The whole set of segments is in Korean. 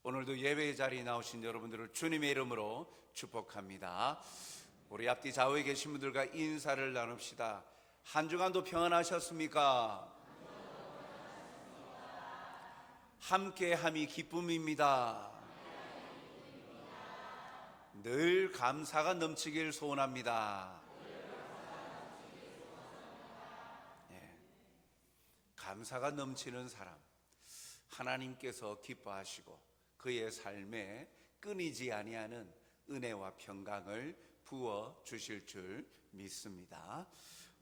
오늘도 예배의 자리에 나오신 여러분들을 주님의 이름으로 축복합니다. 우리 앞뒤 좌우에 계신 분들과 인사를 나눕시다. 한 주간도 평안하셨습니까? 함께함이 기쁨입니다. 늘 감사가 넘치길 소원합니다. 감사가 넘치는 사람, 하나님께서 기뻐하시고 그의 삶에 끊이지 아니하는 은혜와 평강을 부어 주실 줄 믿습니다.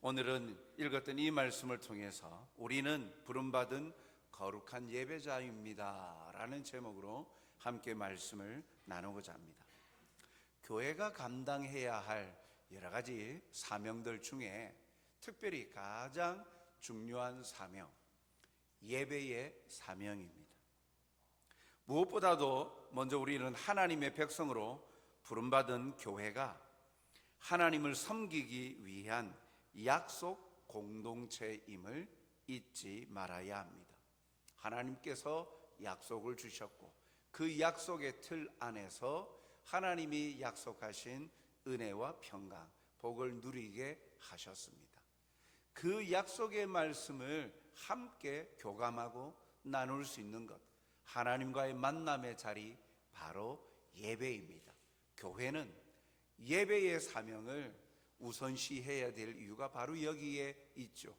오늘은 읽었던 이 말씀을 통해서 우리는 부름받은 거룩한 예배자입니다 라는 제목으로 함께 말씀을 나누고자 합니다. 교회가 감당해야 할 여러 가지 사명들 중에 특별히 가장 중요한 사명, 예배의 사명입니다. 무엇보다도 먼저 우리는 하나님의 백성으로 부름받은 교회가 하나님을 섬기기 위한 약속 공동체임을 잊지 말아야 합니다. 하나님께서 약속을 주셨고 그 약속의 틀 안에서 하나님이 약속하신 은혜와 평강, 복을 누리게 하셨습니다. 그 약속의 말씀을 함께 교감하고 나눌 수 있는 것, 하나님과의 만남의 자리, 바로 예배입니다. 교회는 예배의 사명을 우선시해야 될 이유가 바로 여기에 있죠.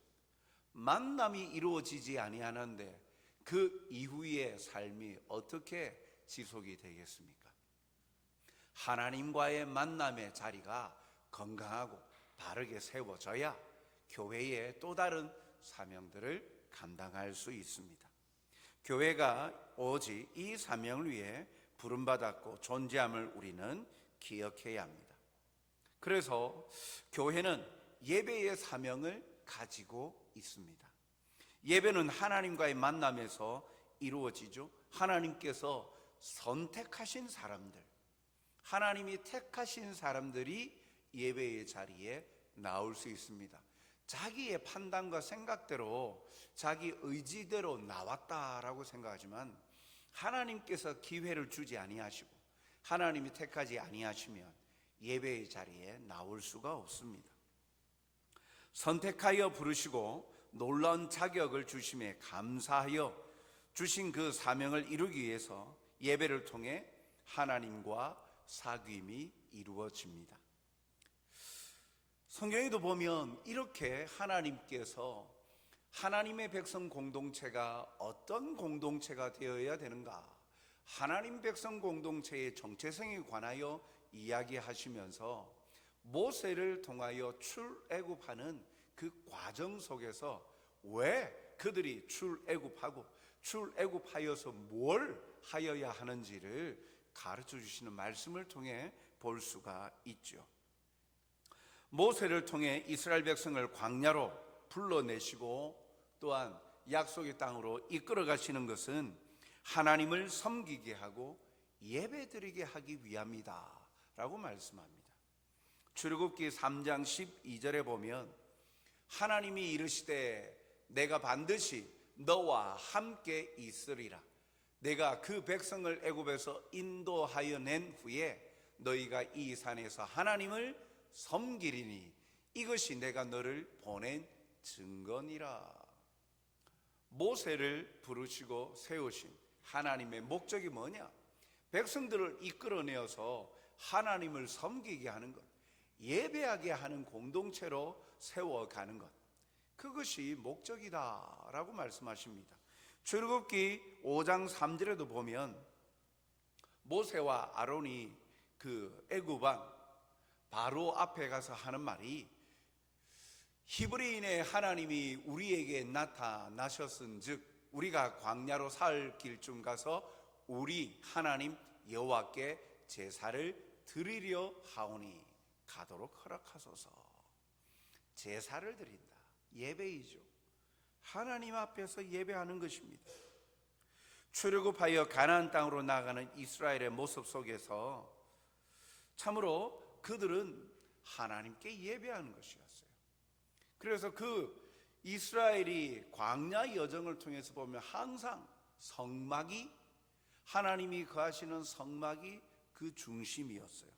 만남이 이루어지지 아니하는데 그 이후의 삶이 어떻게 지속이 되겠습니까? 하나님과의 만남의 자리가 건강하고 바르게 세워져야 교회의 또 다른 사명들을 감당할 수 있습니다. 교회가 오직 이 사명을 위해 부름받았고 존재함을 우리는 기억해야 합니다. 그래서 교회는 예배의 사명을 가지고 있습니다. 예배는 하나님과의 만남에서 이루어지죠. 하나님께서 선택하신 사람들, 하나님이 택하신 사람들이 예배의 자리에 나올 수 있습니다. 자기의 판단과 생각대로, 자기 의지대로 나왔다라고 생각하지만 하나님께서 기회를 주지 아니하시고 하나님이 택하지 아니하시면 예배의 자리에 나올 수가 없습니다. 선택하여 부르시고 놀라운 자격을 주심에 감사하여 주신 그 사명을 이루기 위해서 예배를 통해 하나님과 사귐이 이루어집니다. 성경에도 보면 이렇게 하나님께서 하나님의 백성 공동체가 어떤 공동체가 되어야 되는가, 하나님 백성 공동체의 정체성에 관하여 이야기하시면서 모세를 통하여 출애굽하는 그 과정 속에서 왜 그들이 출애굽하고 출애굽하여서 뭘 하여야 하는지를 가르쳐 주시는 말씀을 통해 볼 수가 있죠. 모세를 통해 이스라엘 백성을 광야로 불러내시고 또한 약속의 땅으로 이끌어 가시는 것은 하나님을 섬기게 하고 예배드리게 하기 위함이다 라고 말씀합니다. 출애굽기 3장 12절에 보면 하나님이 이르시되 내가 반드시 너와 함께 있으리라. 내가 그 백성을 애굽에서 인도하여 낸 후에 너희가 이 산에서 하나님을 섬기리니 이것이 내가 너를 보낸 증거니라. 모세를 부르시고 세우신 하나님의 목적이 뭐냐? 백성들을 이끌어내어서 하나님을 섬기게 하는 것, 예배하게 하는 공동체로 세워가는 것, 그것이 목적이다라고 말씀하십니다. 출애굽기 5장 3절에도 보면 모세와 아론이 그 애굽 왕 바로 앞에 가서 하는 말이 히브리인의 하나님이 우리에게 나타나셨은즉 우리가 광야로 살 길쯤 가서 우리 하나님 여호와께 제사를 드리려 하오니 가도록 허락하소서. 제사를 드린다, 예배이죠. 하나님 앞에서 예배하는 것입니다. 출애굽하여 가나안 땅으로 나가는 이스라엘의 모습 속에서 참으로 그들은 하나님께 예배하는 것이었어요. 그래서 그 이스라엘이 광야 여정을 통해서 보면 항상 성막이 하나님이 거하시는 성막이 그 중심이었어요.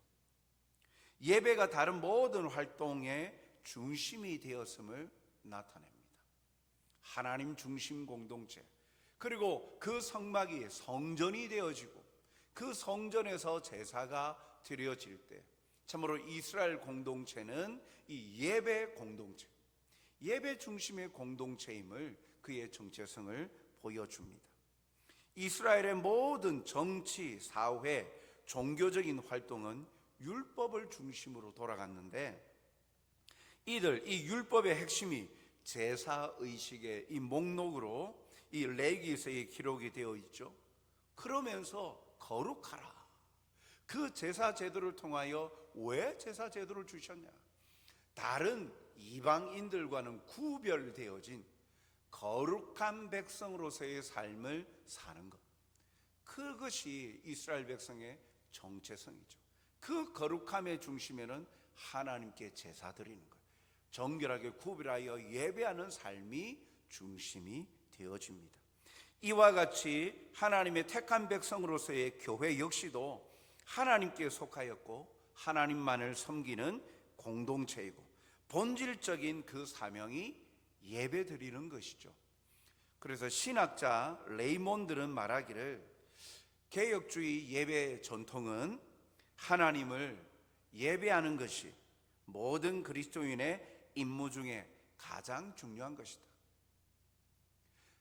예배가 다른 모든 활동의 중심이 되었음을 나타냅니다. 하나님 중심 공동체, 그리고 그 성막이 성전이 되어지고 그 성전에서 제사가 드려질 때 참으로 이스라엘 공동체는 이 예배 공동체, 예배 중심의 공동체임을 그의 정체성을 보여줍니다. 이스라엘의 모든 정치, 사회, 종교적인 활동은 율법을 중심으로 돌아갔는데 이 율법의 핵심이 제사의식의 이 목록으로 이 레위기서에 기록이 되어 있죠. 그러면서 거룩하라. 그 제사 제도를 통하여 왜 제사 제도를 주셨냐? 다른 이방인들과는 구별되어진 거룩한 백성으로서의 삶을 사는 것, 그것이 이스라엘 백성의 정체성이죠. 그 거룩함의 중심에는 하나님께 제사 드리는 것, 정결하게 구별하여 예배하는 삶이 중심이 되어집니다. 이와 같이 하나님의 택한 백성으로서의 교회 역시도 하나님께 속하였고 하나님만을 섬기는 공동체이고 본질적인 그 사명이 예배 드리는 것이죠. 그래서 신학자 레이몬드는 말하기를 개혁주의 예배 전통은 하나님을 예배하는 것이 모든 그리스도인의 임무 중에 가장 중요한 것이다.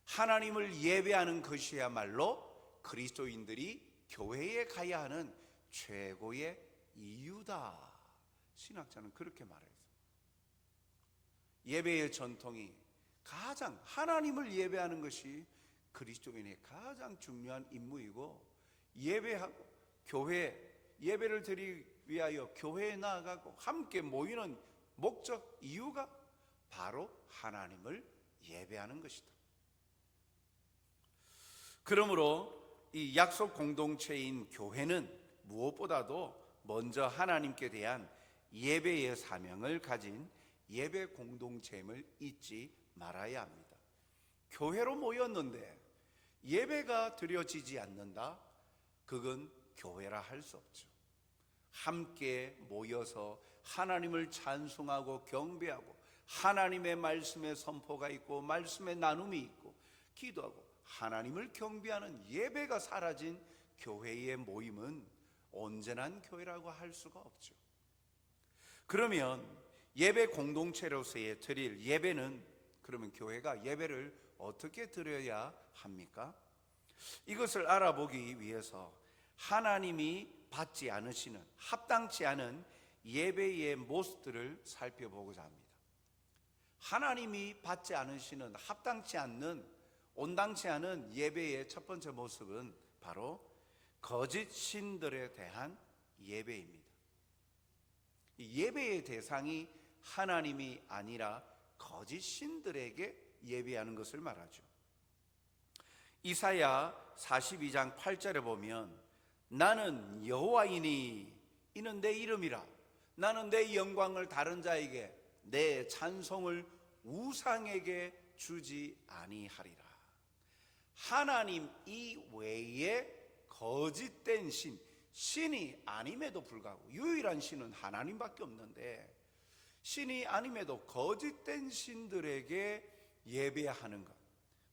하나님을 예배하는 것이야말로 그리스도인들이 교회에 가야 하는 최고의 이유다. 신학자는 그렇게 말했어요. 예배의 전통이 가장, 하나님을 예배하는 것이 그리스도인의 가장 중요한 임무이고, 예배하고 교회, 예배를 드리기 위하여 교회에 나아가고 함께 모이는 목적, 이유가 바로 하나님을 예배하는 것이다. 그러므로 이 약속 공동체인 교회는 무엇보다도 먼저 하나님께 대한 예배의 사명을 가진 예배 공동체임을 잊지 말아야 합니다. 교회로 모였는데 예배가 드려지지 않는다? 그건 교회라 할 수 없죠. 함께 모여서 하나님을 찬송하고 경배하고 하나님의 말씀의 선포가 있고 말씀의 나눔이 있고 기도하고 하나님을 경배하는 예배가 사라진 교회의 모임은 온전한 교회라고 할 수가 없죠. 그러면 예배 공동체로서의 드릴 예배는, 그러면 교회가 예배를 어떻게 드려야 합니까? 이것을 알아보기 위해서 하나님이 받지 않으시는, 합당치 않은 예배의 모습들을 살펴보고자 합니다. 하나님이 받지 않으시는, 합당치 않는, 온당치 않은 예배의 첫 번째 모습은 바로 거짓 신들에 대한 예배입니다. 이 예배의 대상이 하나님이 아니라 거짓 신들에게 예배하는 것을 말하죠. 이사야 42장 8절에 보면 나는 여호와이니 이는 내 이름이라, 나는 내 영광을 다른 자에게, 내 찬송을 우상에게 주지 아니하리라. 하나님 이외에 거짓된 신이 아님에도 불구하고, 유일한 신은 하나님밖에 없는데 신이 아님에도 거짓된 신들에게 예배하는 것,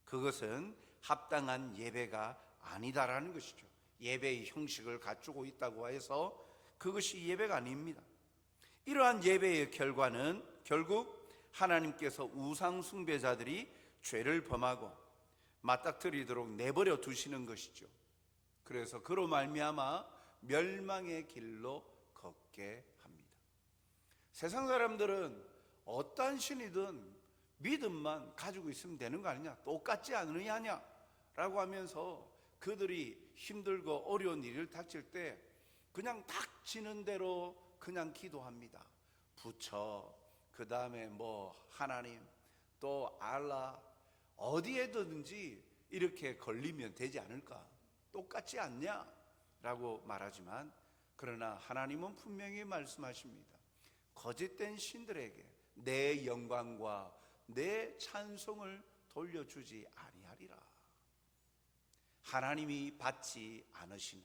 그것은 합당한 예배가 아니다라는 것이죠. 예배의 형식을 갖추고 있다고 해서 그것이 예배가 아닙니다. 이러한 예배의 결과는 결국 하나님께서 우상 숭배자들이 죄를 범하고 맞닥뜨리도록 내버려 두시는 것이죠. 그래서 그로 말미암아 멸망의 길로 걷게 합니다. 세상 사람들은 어떠한 신이든 믿음만 가지고 있으면 되는 거 아니냐, 똑같지 않느냐 라고 하면서 그들이 힘들고 어려운 일을 닥칠 때 그냥 닥치는 대로 그냥 기도합니다. 부처, 그 다음에 하나님, 또 알라, 어디에든지 이렇게 걸리면 되지 않을까, 똑같지 않냐 라고 말하지만, 그러나 하나님은 분명히 말씀하십니다. 거짓된 신들에게 내 영광과 내 찬송을 돌려주지 아니하리라. 하나님이 받지 않으시는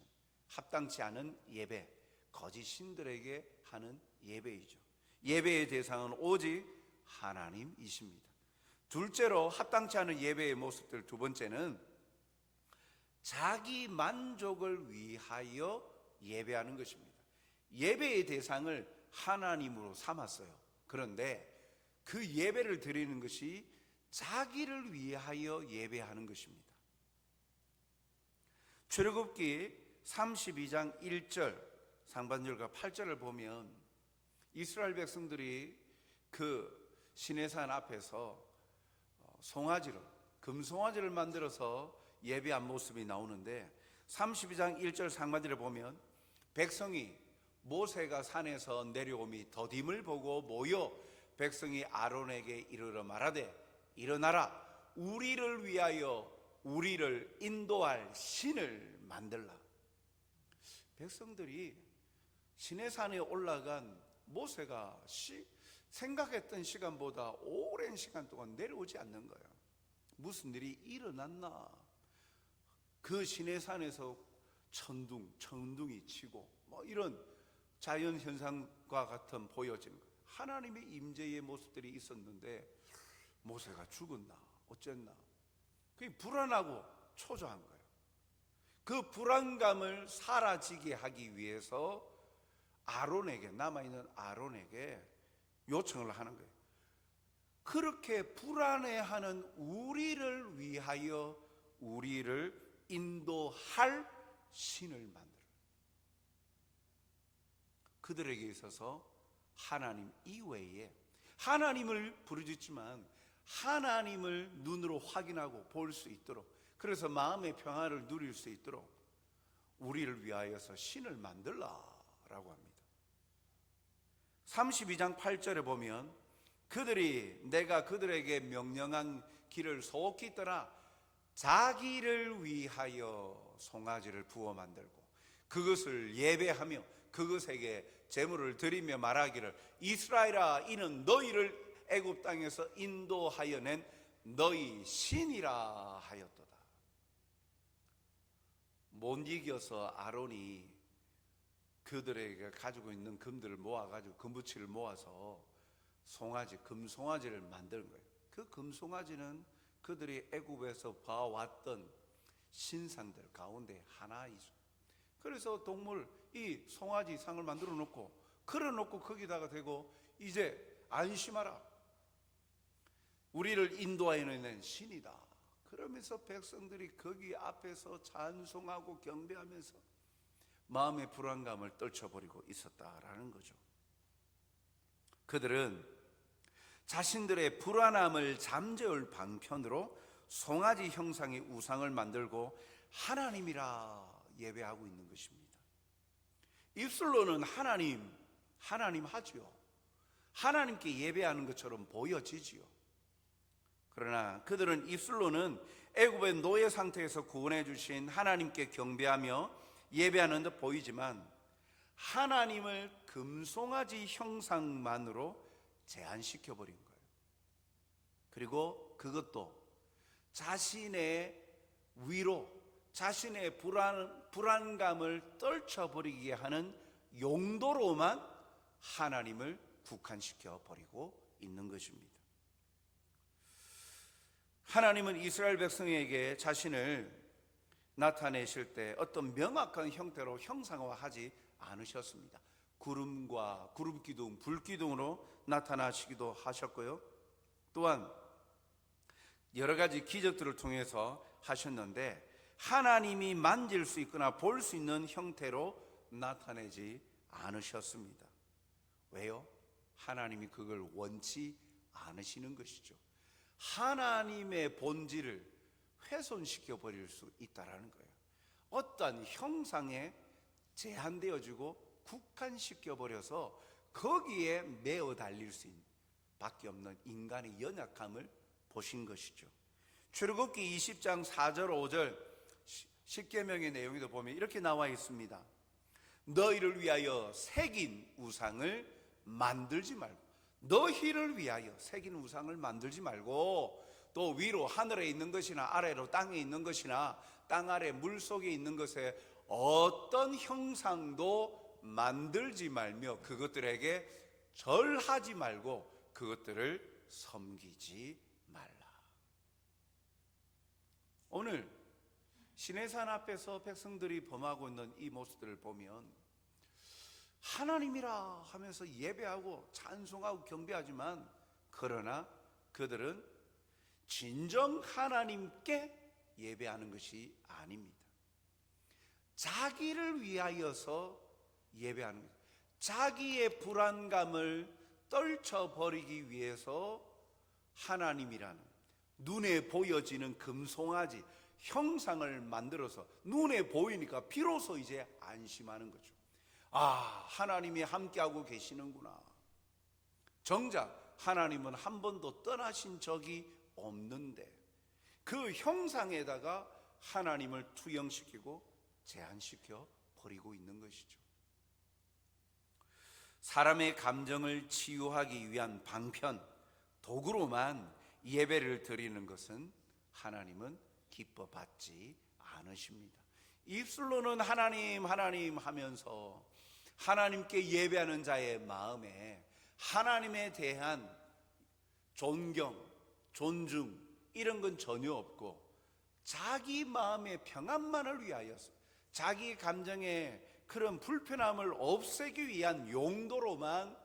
합당치 않은 예배, 거짓 신들에게 하는 예배이죠. 예배의 대상은 오직 하나님이십니다. 둘째로 합당치 않은 예배의 모습들, 두 번째는 자기 만족을 위하여 예배하는 것입니다. 예배의 대상을 하나님으로 삼았어요. 그런데 그 예배를 드리는 것이 자기를 위하여 예배하는 것입니다. 출애굽기 32장 1절 상반절과 8절을 보면 이스라엘 백성들이 그 시내산 앞에서 송아지로, 금송아지를 만들어서 예배한 모습이 나오는데 32장 1절 상반절에 보면 백성이 모세가 산에서 내려오미 더딤을 보고 모여 백성이 아론에게 이르러 말하되 일어나라, 우리를 위하여 우리를 인도할 신을 만들라. 백성들이 시내산에 올라간 모세가 생각했던 시간보다 오랜 시간 동안 내려오지 않는 거예요. 무슨 일이 일어났나? 그 시내산에서 천둥이 치고 이런 자연 현상과 같은 보여지는 거예요. 하나님의 임재의 모습들이 있었는데 모세가 죽었나 어쨌나, 그게 불안하고 초조한 거예요. 그 불안감을 사라지게 하기 위해서 아론에게, 남아있는 아론에게 요청을 하는 거예요. 그렇게 불안해하는 우리를 위하여 우리를 인도할 신을 만들어. 그들에게 있어서 하나님 이외에, 하나님을 부르짖지만 하나님을 눈으로 확인하고 볼 수 있도록, 그래서 마음의 평안을 누릴 수 있도록 우리를 위하여서 신을 만들라라고 합니다. 32장 8절에 보면 그들이 내가 그들에게 명령한 길을 속히 떠나 자기를 위하여 송아지를 부어 만들고 그것을 예배하며 그것에게 제물을 드리며 말하기를 이스라엘아, 이는 너희를 애굽 땅에서 인도하여 낸 너희 신이라 하였도다. 못 이겨서 아론이 그들에게 가지고 있는 금들을 모아가지고 금부치를 모아서 송아지, 금송아지를 만드는 거예요. 그 금송아지는 그들이 애굽에서 봐왔던 신상들 가운데 하나이죠. 그래서 동물, 이 송아지 상을 만들어 놓고 걸어놓고 거기다가 대고 이제 안심하라, 우리를 인도하여낸 신이다. 그러면서 백성들이 거기 앞에서 찬송하고 경배하면서 마음의 불안감을 떨쳐버리고 있었다라는 거죠. 그들은 자신들의 불안함을 잠재울 방편으로 송아지 형상의 우상을 만들고 하나님이라 예배하고 있는 것입니다. 입술로는 하나님 하지요. 하나님께 예배하는 것처럼 보여지지요. 그러나 그들은 입술로는 애굽의 노예 상태에서 구원해 주신 하나님께 경배하며 예배하는 듯 보이지만 하나님을 금송아지 형상만으로 제한시켜 버린 거예요. 그리고 그것도 자신의 위로, 자신의 불안감을 떨쳐버리게 하는 용도로만 하나님을 국한시켜 버리고 있는 것입니다. 하나님은 이스라엘 백성에게 자신을 나타내실 때 어떤 명확한 형태로 형상화하지 않으셨습니다. 구름과 구름기둥, 불기둥으로 나타나시기도 하셨고요. 또한 여러 가지 기적들을 통해서 하셨는데 하나님이 만질 수 있거나 볼 수 있는 형태로 나타내지 않으셨습니다. 왜요? 하나님이 그걸 원치 않으시는 것이죠. 하나님의 본질을 훼손시켜 버릴 수 있다라는 거예요. 어떠한 형상에 제한되어지고 국한시켜 버려서 거기에 매어 달릴 수 있는 밖에 없는 인간의 연약함을 보신 것이죠. 출애굽기 20장 4절 5절 십계명의 내용에도 보면 이렇게 나와 있습니다. 너희를 위하여 새긴 우상을 만들지 말고, 너희를 위하여 새긴 우상을 만들지 말고, 또 위로 하늘에 있는 것이나 아래로 땅에 있는 것이나 땅 아래 물 속에 있는 것에 어떤 형상도 만들지 말며 그것들에게 절하지 말고 그것들을 섬기지 말라. 오늘 시내산 앞에서 백성들이 범하고 있는 이 모습들을 보면 하나님이라 하면서 예배하고 찬송하고 경배하지만 그러나 그들은 진정 하나님께 예배하는 것이 아닙니다. 자기를 위하여서 예배하는 것, 자기의 불안감을 떨쳐버리기 위해서 하나님이라는 눈에 보여지는 금송아지 형상을 만들어서 눈에 보이니까 비로소 이제 안심하는 거죠. 아, 하나님이 함께하고 계시는구나. 정작 하나님은 한 번도 떠나신 적이 없는데 그 형상에다가 하나님을 투영시키고 제한시켜 버리고 있는 것이죠. 사람의 감정을 치유하기 위한 방편, 도구로만 예배를 드리는 것은 하나님은 기뻐 받지 않으십니다. 입술로는 하나님 하나님 하면서 하나님께 예배하는 자의 마음에 하나님에 대한 존경, 존중 이런 건 전혀 없고 자기 마음의 평안만을 위하여서 자기 감정의 그런 불편함을 없애기 위한 용도로만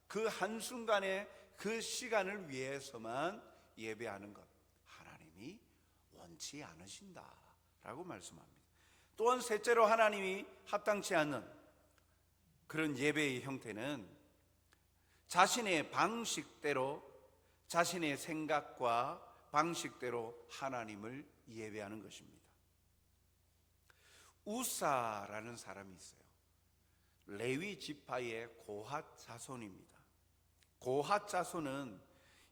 그 한순간의 그 시간을 위해서만 예배하는 것, 하나님이 원치 않으신다라고 말씀합니다. 또한 셋째로 하나님이 합당치 않는 그런 예배의 형태는 자신의 방식대로, 자신의 생각과 방식대로 하나님을 예배하는 것입니다. 우사라는 사람이 있어요. 레위 지파의 고핫 자손입니다. 고핫 자손은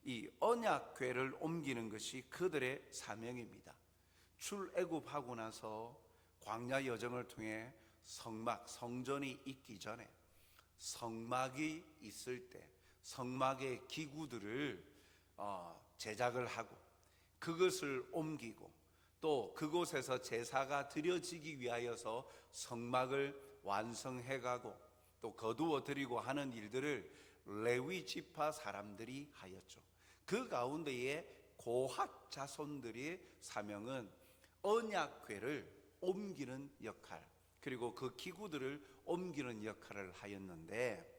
이 언약궤를 옮기는 것이 그들의 사명입니다. 출애굽하고 나서 광야 여정을 통해 성전이 있기 전에 성막이 있을 때 성막의 기구들을 제작을 하고 그것을 옮기고 또 그곳에서 제사가 드려지기 위하여서 성막을 완성해가고 또 거두어 드리고 하는 일들을 레위 지파 사람들이 하였죠. 그 가운데에 고핫 자손들의 사명은 언약궤를 옮기는 역할, 그리고 그 기구들을 옮기는 역할을 하였는데,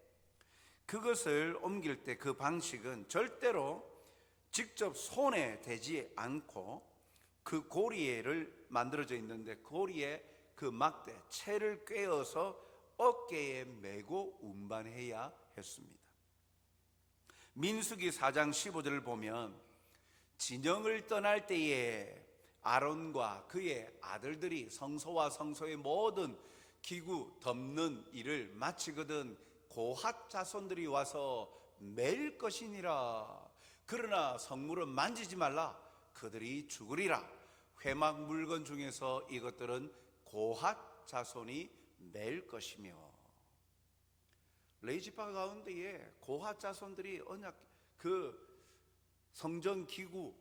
그것을 옮길 때 그 방식은 절대로 직접 손에 대지 않고 그 고리를 만들어져 있는데 고리에 그 막대 채를 꿰어서 어깨에 메고 운반해야 했습니다. 민수기 4장 15절을 보면 진영을 떠날 때에 아론과 그의 아들들이 성소와 성소의 모든 기구 덮는 일을 마치거든 고핫 자손들이 와서 맬 것이니라. 그러나 성물은 만지지 말라. 그들이 죽으리라. 회막 물건 중에서 이것들은 고핫 자손이 맬 것이며, 레위 지파 가운데에 고핫 자손들이 언약 그 성전 기구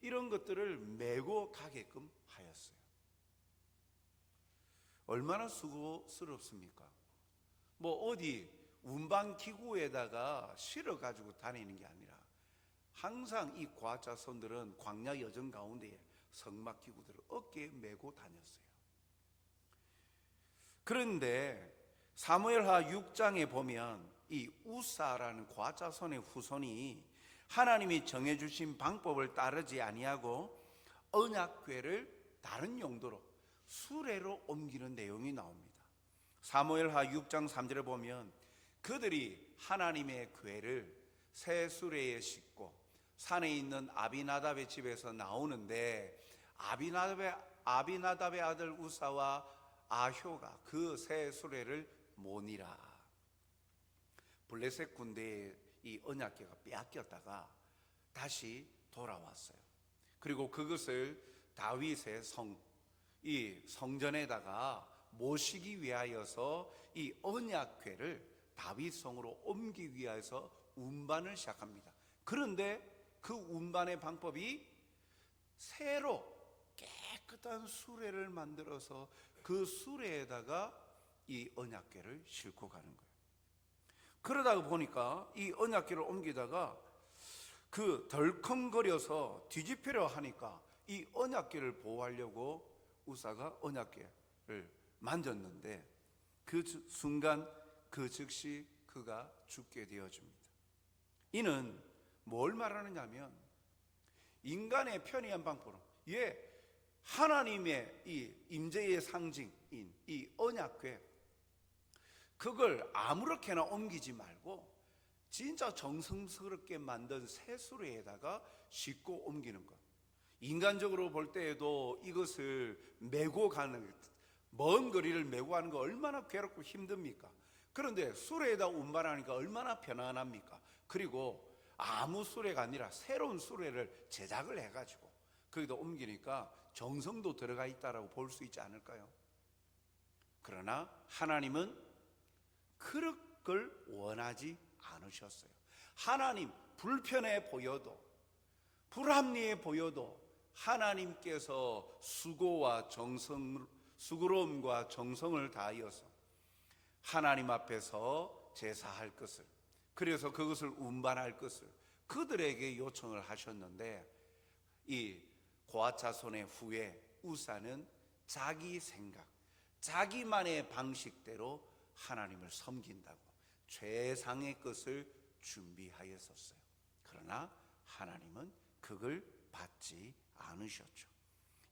이런 것들을 메고 가게끔 하였어요. 얼마나 수고스럽습니까? 뭐 어디 운반 기구에다가 실어 가지고 다니는 게 아니라 항상 이 고핫 자손들은 광야 여정 가운데에 성막 기구들을 어깨에 메고 다녔어요. 그런데 사무엘하 6장에 보면 이 우사라는 고핫 자손의 후손이 하나님이 정해주신 방법을 따르지 아니하고 언약궤를 다른 용도로 수레로 옮기는 내용이 나옵니다. 사무엘하 6장 3절에 보면 그들이 하나님의 궤를 새 수레에 싣고 산에 있는 아비나답의 집에서 나오는데 아비나답의 아들 우사와 아효가 그 새 수레를 모니라. 블레셋 군대의 이 언약궤가 빼앗겼다가 다시 돌아왔어요. 그리고 그것을 다윗의 이 성전에다가 모시기 위하여서 이 언약궤를 다윗성으로 옮기기 위해서 운반을 시작합니다. 그런데 그 운반의 방법이 새로 깨끗한 수레를 만들어서 그 수레에다가 이 언약궤를 싣고 가는 거예요. 그러다가 보니까 이 언약궤를 옮기다가 그 덜컹거려서 뒤집히려 하니까 이 언약궤를 보호하려고 우사가 언약궤를 만졌는데 그 순간 그 즉시 그가 죽게 되어집니다. 이는 뭘 말하느냐면 인간의 편의한 방법으로 하나님의 이 임재의 상징인 이 언약궤, 그걸 아무렇게나 옮기지 말고 진짜 정성스럽게 만든 새 수레에다가 싣고 옮기는 것. 인간적으로 볼 때에도 이것을 메고 가는, 먼 거리를 메고 가는 거 얼마나 괴롭고 힘듭니까? 그런데 수레에다 운반하니까 얼마나 편안합니까? 그리고 아무 수레가 아니라 새로운 수레를 제작을 해가지고 거기다 옮기니까 정성도 들어가 있다라고 볼 수 있지 않을까요? 그러나 하나님은 그런 걸 원하지 않으셨어요. 하나님 불편해 보여도, 불합리해 보여도 하나님께서 수고로움과 정성을 다하여서 하나님 앞에서 제사할 것을, 그래서 그것을 운반할 것을 그들에게 요청을 하셨는데, 이 고아 자손의 후에 우사는 자기 생각, 자기만의 방식대로 하나님을 섬긴다고 최상의 것을 준비하였었어요. 그러나 하나님은 그걸 받지 않으셨죠.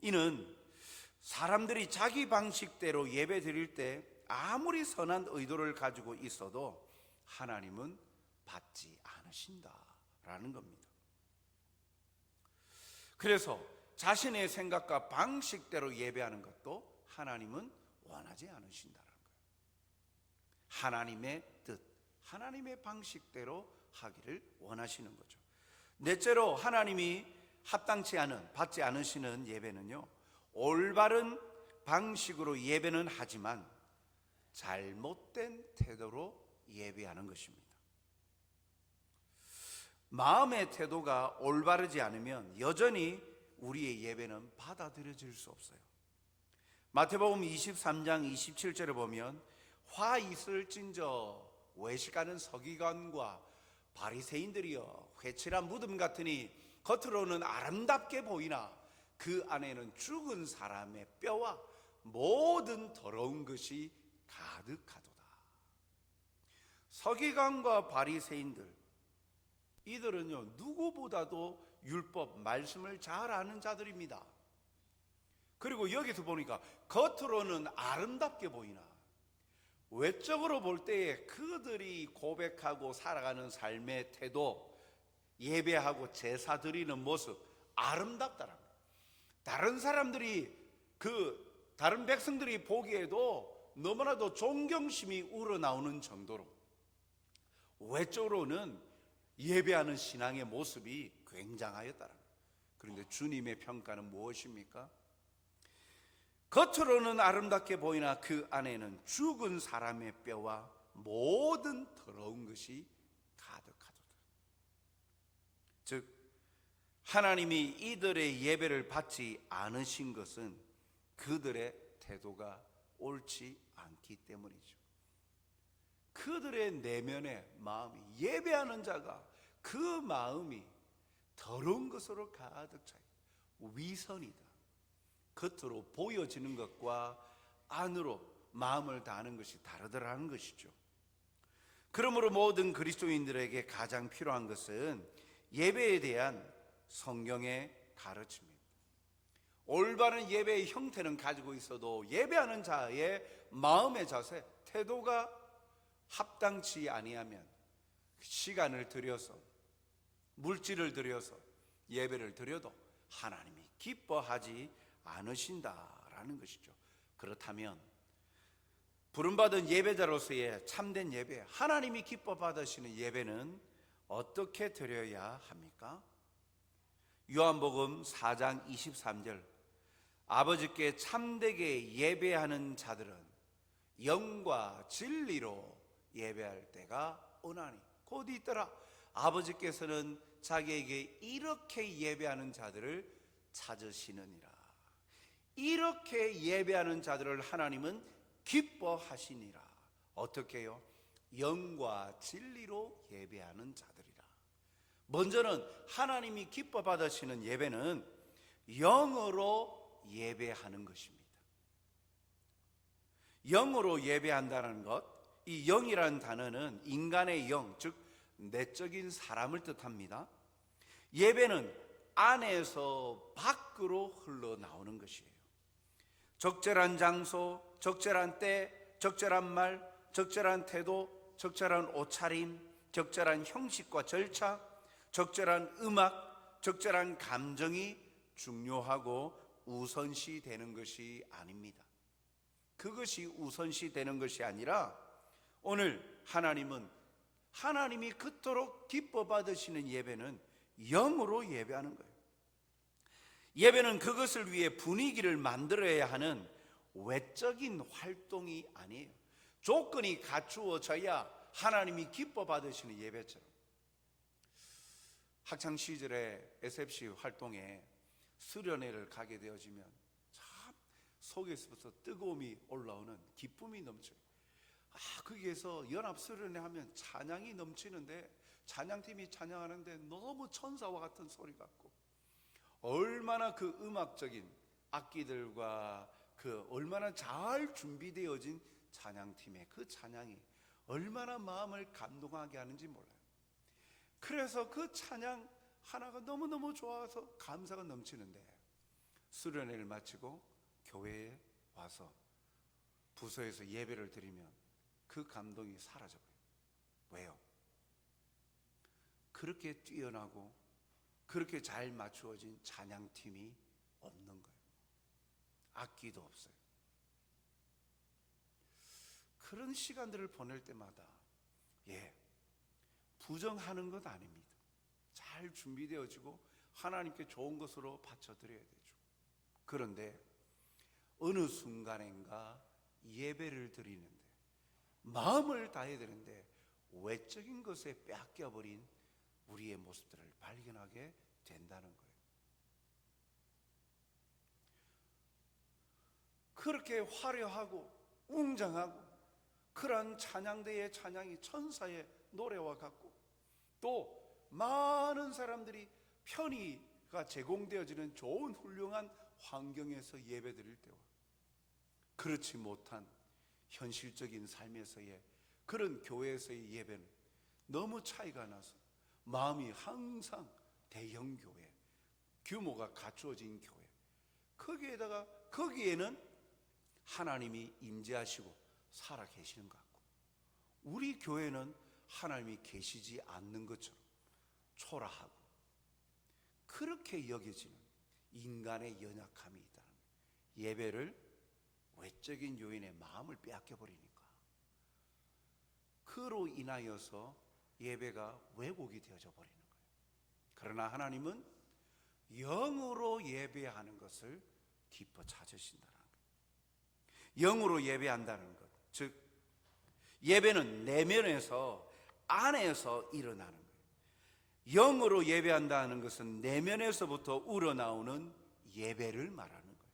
이는 사람들이 자기 방식대로 예배 드릴 때 아무리 선한 의도를 가지고 있어도 하나님은 받지 않으신다라는 겁니다. 그래서 자신의 생각과 방식대로 예배하는 것도 하나님은 원하지 않으신다는 거예요. 하나님의 뜻, 하나님의 방식대로 하기를 원하시는 거죠. 넷째로 하나님이 합당치 않은, 받지 않으시는 예배는요, 올바른 방식으로 예배는 하지만 잘못된 태도로 예배하는 것입니다. 마음의 태도가 올바르지 않으면 여전히 우리의 예배는 받아들여질 수 없어요. 마태복음 23장 27절에 보면 화 있을진저 외식하는 서기관과 바리새인들이여 회칠한 무덤 같으니 겉으로는 아름답게 보이나 그 안에는 죽은 사람의 뼈와 모든 더러운 것이 가득하도다. 서기관과 바리새인들, 이들은요 누구보다도 율법 말씀을 잘 아는 자들입니다. 그리고 여기서 보니까 겉으로는 아름답게 보이나 외적으로 볼 때에 그들이 고백하고 살아가는 삶의 태도, 예배하고 제사 드리는 모습 아름답다라는 거예요. 다른 사람들이, 다른 백성들이 보기에도 너무나도 존경심이 우러나오는 정도로 외적으로는 예배하는 신앙의 모습이 굉장하였다라는 거예요. 그런데 주님의 평가는 무엇입니까? 겉으로는 아름답게 보이나 그 안에는 죽은 사람의 뼈와 모든 더러운 것이 가득하도다. 즉 하나님이 이들의 예배를 받지 않으신 것은 그들의 태도가 옳지 않기 때문이죠. 그들의 내면의 마음이, 예배하는 자가 그 마음이 더러운 것으로 가득 차요. 위선이다. 겉으로 보여지는 것과 안으로 마음을 다하는 것이 다르더라는 것이죠. 그러므로 모든 그리스도인들에게 가장 필요한 것은 예배에 대한 성경의 가르침입니다. 올바른 예배의 형태는 가지고 있어도 예배하는 자의 마음의 자세, 태도가 합당치 아니하면 시간을 들여서, 물질을 들여서 예배를 드려도 하나님이 기뻐하지 않으신다라는 것이죠. 그렇다면 부름받은 예배자로서의 참된 예배, 하나님이 기뻐 받으시는 예배는 어떻게 드려야 합니까? 요한복음 4장 23절, 아버지께 참되게 예배하는 자들은 영과 진리로 예배할 때가 오나니, 곧 있더라. 아버지께서는 자기에게 이렇게 예배하는 자들을 찾으시느니라. 이렇게 예배하는 자들을 하나님은 기뻐하시니라. 어떻게요? 영과 진리로 예배하는 자들이라. 먼저는 하나님이 기뻐 받으시는 예배는 영으로 예배하는 것입니다. 영으로 예배한다는 것, 이 영이라는 단어는 인간의 영, 즉 내적인 사람을 뜻합니다. 예배는 안에서 밖으로 흘러나오는 것이에요. 적절한 장소, 적절한 때, 적절한 말, 적절한 태도, 적절한 옷차림, 적절한 형식과 절차, 적절한 음악, 적절한 감정이 중요하고 우선시 되는 것이 아닙니다. 그것이 우선시 되는 것이 아니라 오늘 하나님이 그토록 기뻐 받으시는 예배는 영으로 예배하는 거예요. 예배는 그것을 위해 분위기를 만들어야 하는 외적인 활동이 아니에요. 조건이 갖추어져야 하나님이 기뻐 받으시는 예배처럼. 학창 시절에 SFC 활동에 수련회를 가게 되어지면 참 속에서부터 뜨거움이 올라오는 기쁨이 넘쳐요. 거기에서 연합 수련회 하면 찬양이 넘치는데 찬양팀이 찬양하는데 너무 천사와 같은 소리 같고, 얼마나 그 음악적인 악기들과 그 얼마나 잘 준비되어진 찬양팀의 그 찬양이 얼마나 마음을 감동하게 하는지 몰라요. 그래서 그 찬양 하나가 너무너무 좋아서 감사가 넘치는데 수련회를 마치고 교회에 와서 부서에서 예배를 드리면 그 감동이 사라져버려요. 왜요? 그렇게 뛰어나고 그렇게 잘 맞추어진 찬양팀이 없는 거예요. 악기도 없어요. 그런 시간들을 보낼 때마다 부정하는 것 아닙니다. 잘 준비되어지고 하나님께 좋은 것으로 바쳐드려야 되죠. 그런데 어느 순간인가 예배를 드리는데 마음을 다해야 되는데 외적인 것에 빼앗겨버린 우리의 모습들을 발견하게 된다는 거예요. 그렇게 화려하고 웅장하고 그러한 찬양대의 찬양이 천사의 노래와 같고, 또 많은 사람들이 편의가 제공되어지는 좋은 훌륭한 환경에서 예배드릴 때와 그렇지 못한 현실적인 삶에서의 그런 교회에서의 예배는 너무 차이가 나서 마음이 항상 대형 교회, 규모가 갖추어진 교회, 거기에는 하나님이 임재하시고 살아 계시는 것 같고, 우리 교회는 하나님이 계시지 않는 것처럼 초라하고 그렇게 여겨지는 인간의 연약함이 있다는 거예요. 예배를 외적인 요인의 마음을 빼앗겨 버리니까 그로 인하여서 예배가 왜곡이 되어져 버리는 거예요. 그러나 하나님은 영으로 예배하는 것을 기뻐 찾으신다는 거예요. 영으로 예배한다는 것, 즉 예배는 내면에서 안에서 일어나는 거예요. 영으로 예배한다는 것은 내면에서부터 우러나오는 예배를 말하는 거예요.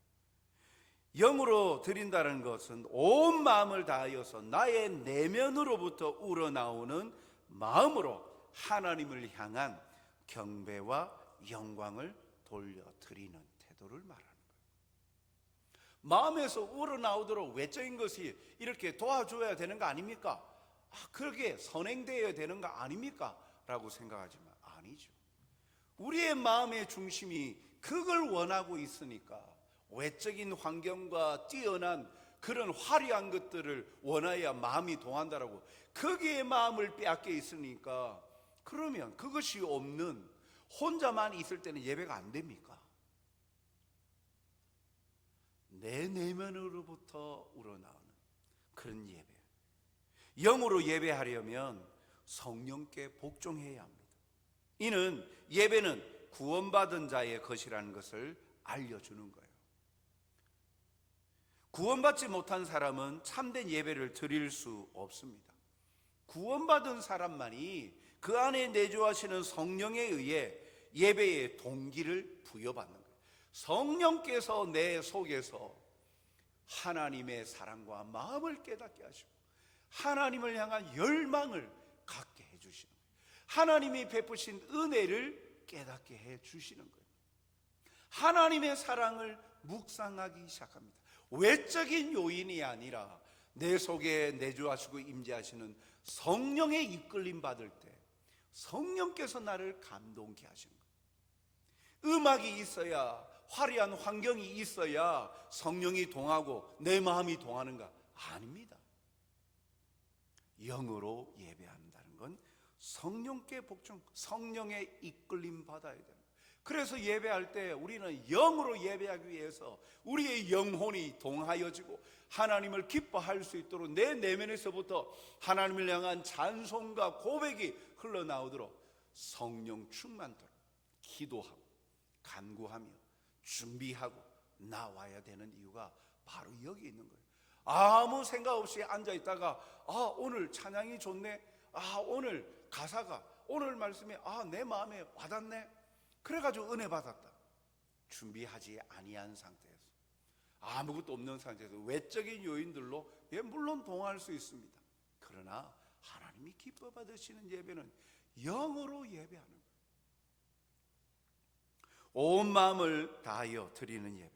영으로 드린다는 것은 온 마음을 다하여서 나의 내면으로부터 우러나오는 마음으로 하나님을 향한 경배와 영광을 돌려드리는 태도를 말하는 거예요. 마음에서 우러나오도록 외적인 것이 이렇게 도와줘야 되는 거 아닙니까? 그렇게 선행되어야 되는 거 아닙니까? 라고 생각하지만 아니죠. 우리의 마음의 중심이 그걸 원하고 있으니까 외적인 환경과 뛰어난 그런 화려한 것들을 원하여야 마음이 동한다라고, 거기에 마음을 빼앗겨 있으니까 그러면 그것이 없는 혼자만 있을 때는 예배가 안 됩니까? 내 내면으로부터 우러나오는 그런 예배, 영으로 예배하려면 성령께 복종해야 합니다. 이는 예배는 구원받은 자의 것이라는 것을 알려주는 거예요. 구원받지 못한 사람은 참된 예배를 드릴 수 없습니다. 구원받은 사람만이 그 안에 내주하시는 성령에 의해 예배의 동기를 부여받는 거예요. 성령께서 내 속에서 하나님의 사랑과 마음을 깨닫게 하시고 하나님을 향한 열망을 갖게 해주시는 거예요. 하나님이 베푸신 은혜를 깨닫게 해주시는 거예요. 하나님의 사랑을 묵상하기 시작합니다. 외적인 요인이 아니라 내 속에 내주하시고 임재하시는 성령의 이끌림 받을 때 성령께서 나를 감동케 하시는 거예요. 음악이 있어야, 화려한 환경이 있어야 성령이 동하고 내 마음이 동하는가? 아닙니다. 영으로 예배한다는 건 성령께 복종, 성령의 이끌림 받아야 됩니다. 그래서 예배할 때 우리는 영으로 예배하기 위해서 우리의 영혼이 동하여지고 하나님을 기뻐할 수 있도록 내 내면에서부터 하나님을 향한 찬송과 고백이 흘러나오도록 성령 충만토록 기도하고 간구하며 준비하고 나와야 되는 이유가 바로 여기 있는 거예요. 아무 생각 없이 앉아있다가 오늘 찬양이 좋네, 오늘 가사가, 오늘 말씀이 내 마음에 와닿네, 그래가지고 은혜 받았다. 준비하지 아니한 상태에서, 아무것도 없는 상태에서 외적인 요인들로 물론 동할 수 있습니다. 그러나 하나님이 기뻐 받으시는 예배는 영으로 예배하는 거예요. 온 마음을 다하여 드리는 예배.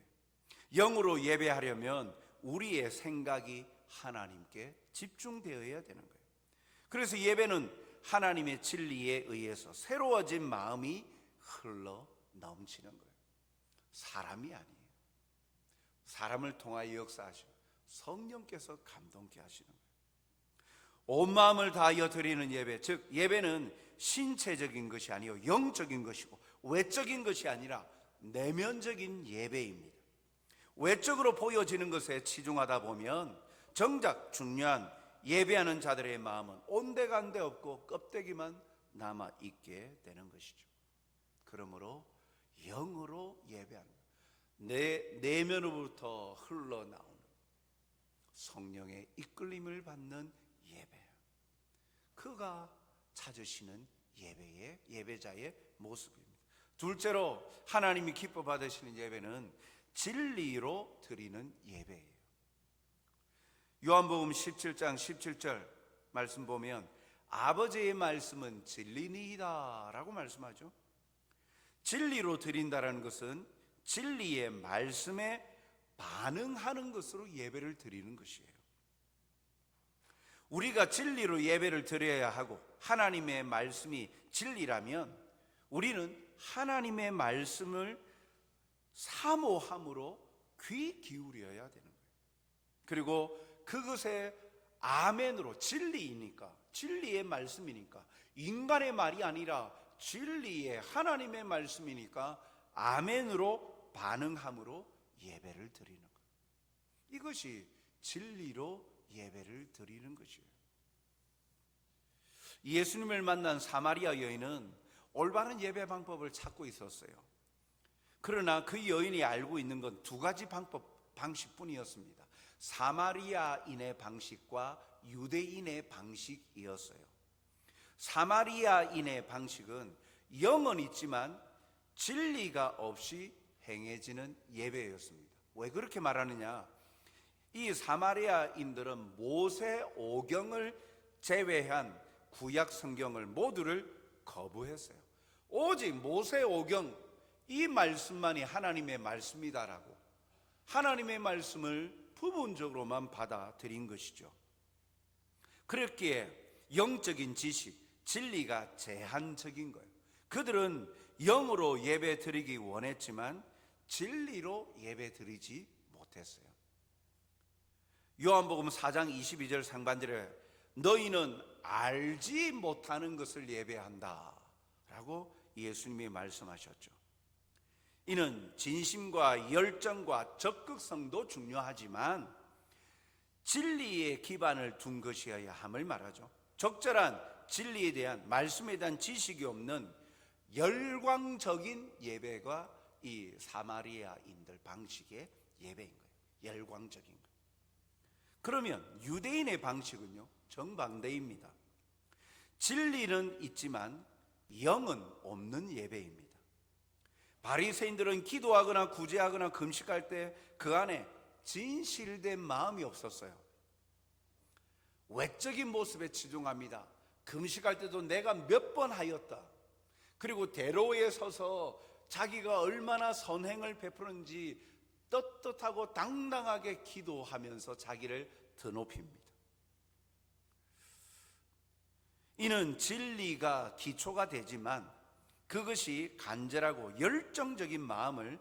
영으로 예배하려면 우리의 생각이 하나님께 집중되어야 되는 거예요. 그래서 예배는 하나님의 진리에 의해서 새로워진 마음이 흘러 넘치는 거예요. 사람이 아니에요. 사람을 통하여 역사하시고 성령께서 감동케 하시는 거예요. 온 마음을 다하여 드리는 예배, 즉 예배는 신체적인 것이 아니요 영적인 것이고 외적인 것이 아니라 내면적인 예배입니다. 외적으로 보여지는 것에 치중하다 보면 정작 중요한 예배하는 자들의 마음은 온데간데 없고 껍데기만 남아 있게 되는 것이죠. 그러므로 영으로 예배하는, 내 내면으로부터 흘러나오는 성령의 이끌림을 받는 예배, 그가 찾으시는 예배자의 모습입니다. 둘째로 하나님이 기뻐 받으시는 예배는 진리로 드리는 예배예요. 요한복음 17장 17절 말씀 보면 아버지의 말씀은 진리니이다 라고 말씀하죠. 진리로 드린다라는 것은 진리의 말씀에 반응하는 것으로 예배를 드리는 것이에요. 우리가 진리로 예배를 드려야 하고 하나님의 말씀이 진리라면 우리는 하나님의 말씀을 사모함으로 귀 기울여야 되는 거예요. 그리고 그것에 아멘으로, 진리이니까, 진리의 말씀이니까, 인간의 말이 아니라 진리의 하나님의 말씀이니까 아멘으로 반응함으로 예배를 드리는 거예요. 이것이 진리로 예배를 드리는 것이에요. 예수님을 만난 사마리아 여인은 올바른 예배 방법을 찾고 있었어요. 그러나 그 여인이 알고 있는 건 두 가지 방식뿐이었습니다. 사마리아인의 방식과 유대인의 방식이었어요. 사마리아인의 방식은 영은 있지만 진리가 없이 행해지는 예배였습니다. 왜 그렇게 말하느냐? 이 사마리아인들은 모세 오경을 제외한 구약 성경을 모두를 거부했어요. 오직 모세 오경, 이 말씀만이 하나님의 말씀이다라고 하나님의 말씀을 부분적으로만 받아들인 것이죠. 그랬기에 영적인 지식, 진리가 제한적인 거예요. 그들은 영으로 예배 드리기 원했지만 진리로 예배 드리지 못했어요. 요한복음 4장 22절 상반절에 너희는 알지 못하는 것을 예배한다 라고 예수님이 말씀하셨죠. 이는 진심과 열정과 적극성도 중요하지만 진리의 기반을 둔 것이어야 함을 말하죠. 적절한 진리에 대한, 말씀에 대한 지식이 없는 열광적인 예배가 이 사마리아인들 방식의 예배인 거예요. 열광적인 거예요. 그러면 유대인의 방식은요, 정반대입니다. 진리는 있지만 영은 없는 예배입니다. 바리새인들은 기도하거나 구제하거나 금식할 때 그 안에 진실된 마음이 없었어요. 외적인 모습에 치중합니다. 금식할 때도 내가 몇 번 하였다. 그리고 대로에 서서 자기가 얼마나 선행을 베푸는지 떳떳하고 당당하게 기도하면서 자기를 드높입니다. 이는 진리가 기초가 되지만 그것이 간절하고 열정적인 마음을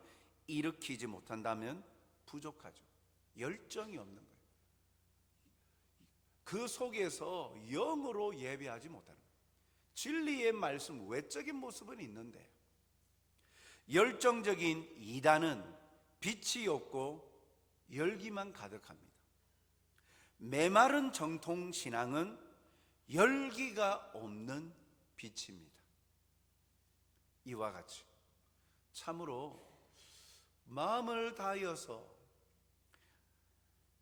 일으키지 못한다면 부족하죠. 열정이 없는 거예요. 그 속에서 영으로 예배하지 못하는 거예요. 진리의 말씀, 외적인 모습은 있는데 열정적인 이단은 빛이 없고 열기만 가득합니다. 메마른 정통신앙은 열기가 없는 빛입니다. 이와 같이 참으로 마음을 다하여서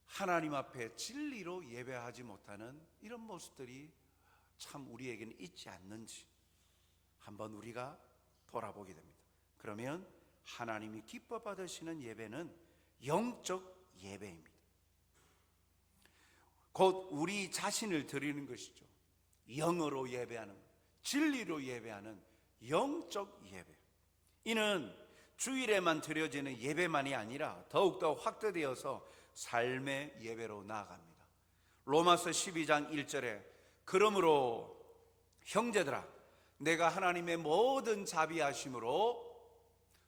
하나님 앞에 진리로 예배하지 못하는 이런 모습들이 참 우리에게는 있지 않는지 한번 우리가 돌아보게 됩니다. 그러면 하나님이 기뻐 받으시는 예배는 영적 예배입니다. 곧 우리 자신을 드리는 것이죠. 영으로 예배하는, 진리로 예배하는 영적 예배. 이는 주일에만 드려지는 예배만이 아니라 더욱더 확대되어서 삶의 예배로 나아갑니다. 로마서 12장 1절에 그러므로 형제들아 내가 하나님의 모든 자비하심으로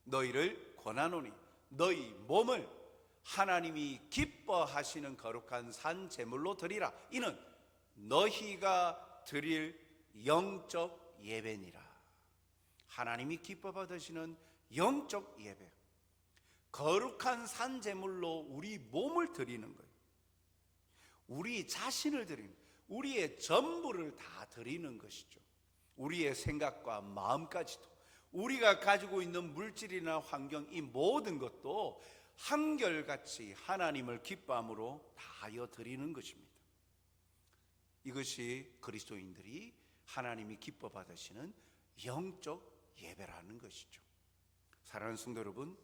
너희를 권하노니 너희 몸을 하나님이 기뻐하시는 거룩한 산 제물로 드리라. 이는 너희가 드릴 영적 예배니라. 하나님이 기뻐 받으시는 영적 예배, 거룩한 산 제물로 우리 몸을 드리는 거예요. 우리 자신을 드리는, 우리의 전부를 다 드리는 것이죠. 우리의 생각과 마음까지도, 우리가 가지고 있는 물질이나 환경, 이 모든 것도 한결같이 하나님을 기뻐함으로 다하여 드리는 것입니다. 이것이 그리스도인들이 하나님이 기뻐 받으시는 영적 예배라는 것이죠. 사랑하는 성도 여러분,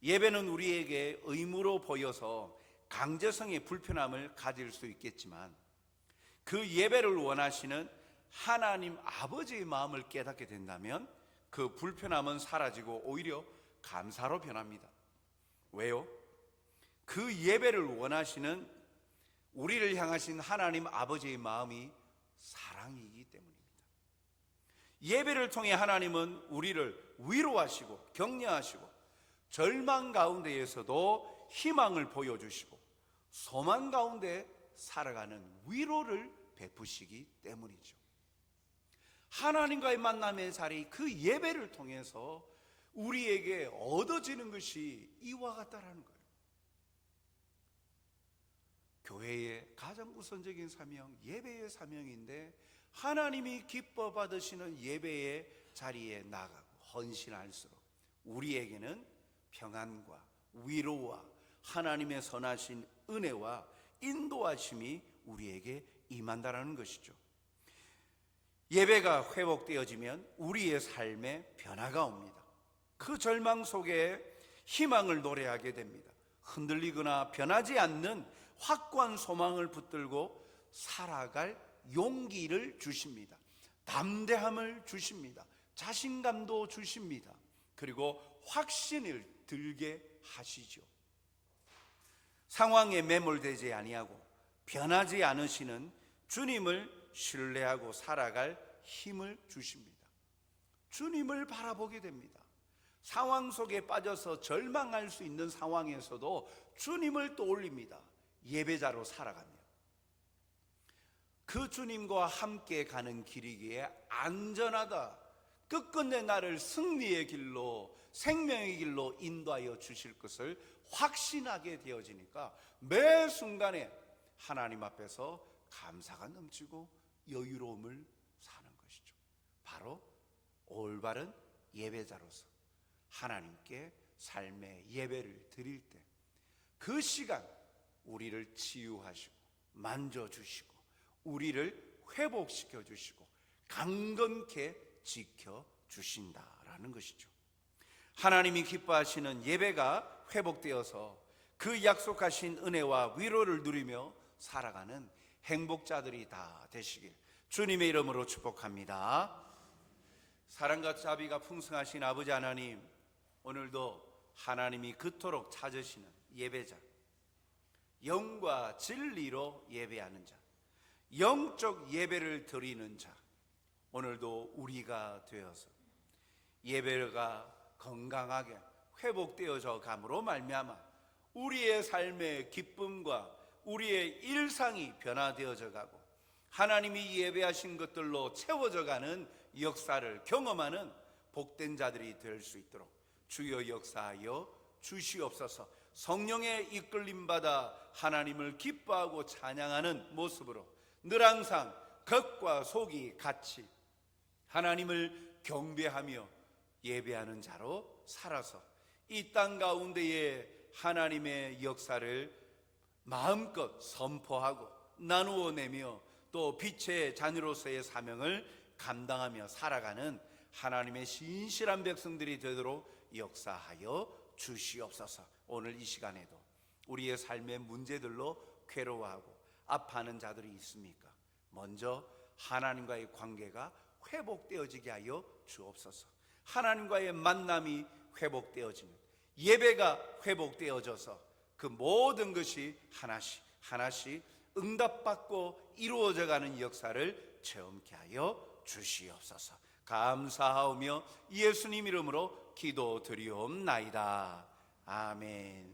예배는 우리에게 의무로 보여서 강제성의 불편함을 가질 수 있겠지만 그 예배를 원하시는 하나님 아버지의 마음을 깨닫게 된다면 그 불편함은 사라지고 오히려 감사로 변합니다. 왜요? 그 예배를 원하시는 우리를 향하신 하나님 아버지의 마음이 사랑이기 때문입니다. 예배를 통해 하나님은 우리를 위로하시고 격려하시고 절망 가운데에서도 희망을 보여주시고 소망 가운데 살아가는 위로를 베푸시기 때문이죠. 하나님과의 만남의 자리, 그 예배를 통해서 우리에게 얻어지는 것이 이와 같다라는 거예요. 교회의 가장 우선적인 사명, 예배의 사명인데 하나님이 기뻐 받으시는 예배의 자리에 나가고 헌신할수록 우리에게는 평안과 위로와 하나님의 선하신 은혜와 인도하심이 우리에게 임한다라는 것이죠. 예배가 회복되어지면 우리의 삶에 변화가 옵니다. 그 절망 속에 희망을 노래하게 됩니다. 흔들리거나 변하지 않는 확고한 소망을 붙들고 살아갈 용기를 주십니다. 담대함을 주십니다. 자신감도 주십니다. 그리고 확신을 들게 하시죠. 상황에 매몰되지 아니하고 변하지 않으시는 주님을 신뢰하고 살아갈 힘을 주십니다. 주님을 바라보게 됩니다. 상황 속에 빠져서 절망할 수 있는 상황에서도 주님을 떠올립니다. 예배자로 살아가며 그 주님과 함께 가는 길이기에 안전하다, 끝끝내 나를 승리의 길로, 생명의 길로 인도하여 주실 것을 확신하게 되어지니까 매 순간에 하나님 앞에서 감사가 넘치고 여유로움을 사는 것이죠. 바로 올바른 예배자로서 하나님께 삶의 예배를 드릴 때 그 시간 우리를 치유하시고 만져주시고 우리를 회복시켜 주시고 강건케 지켜주신다라는 것이죠. 하나님이 기뻐하시는 예배가 회복되어서 그 약속하신 은혜와 위로를 누리며 살아가는 행복자들이 다 되시길 주님의 이름으로 축복합니다. 사랑과 자비가 풍성하신 아버지 하나님, 오늘도 하나님이 그토록 찾으시는 예배자, 영과 진리로 예배하는 자, 영적 예배를 드리는 자, 오늘도 우리가 되어서 예배가 건강하게 회복되어져 감으로 말미암아 우리의 삶의 기쁨과 우리의 일상이 변화되어져 가고 하나님이 예배하신 것들로 채워져 가는 역사를 경험하는 복된 자들이 될 수 있도록 주여 역사하여 주시옵소서. 성령의 이끌림 받아 하나님을 기뻐하고 찬양하는 모습으로 늘 항상 겉과 속이 같이 하나님을 경배하며 예배하는 자로 살아서 이 땅 가운데에 하나님의 역사를 마음껏 선포하고 나누어 내며 또 빛의 자녀로서의 사명을 감당하며 살아가는 하나님의 신실한 백성들이 되도록 역사하여 주시옵소서. 오늘 이 시간에도 우리의 삶의 문제들로 괴로워하고 아파하는 자들이 있습니까? 먼저 하나님과의 관계가 회복되어지게 하여 주옵소서. 하나님과의 만남이 회복되어지는 예배가 회복되어져서 그 모든 것이 하나씩 하나씩 응답받고 이루어져가는 역사를 체험케 하여 주시옵소서. 감사하오며 예수님 이름으로 기도드리옵나이다. 아멘.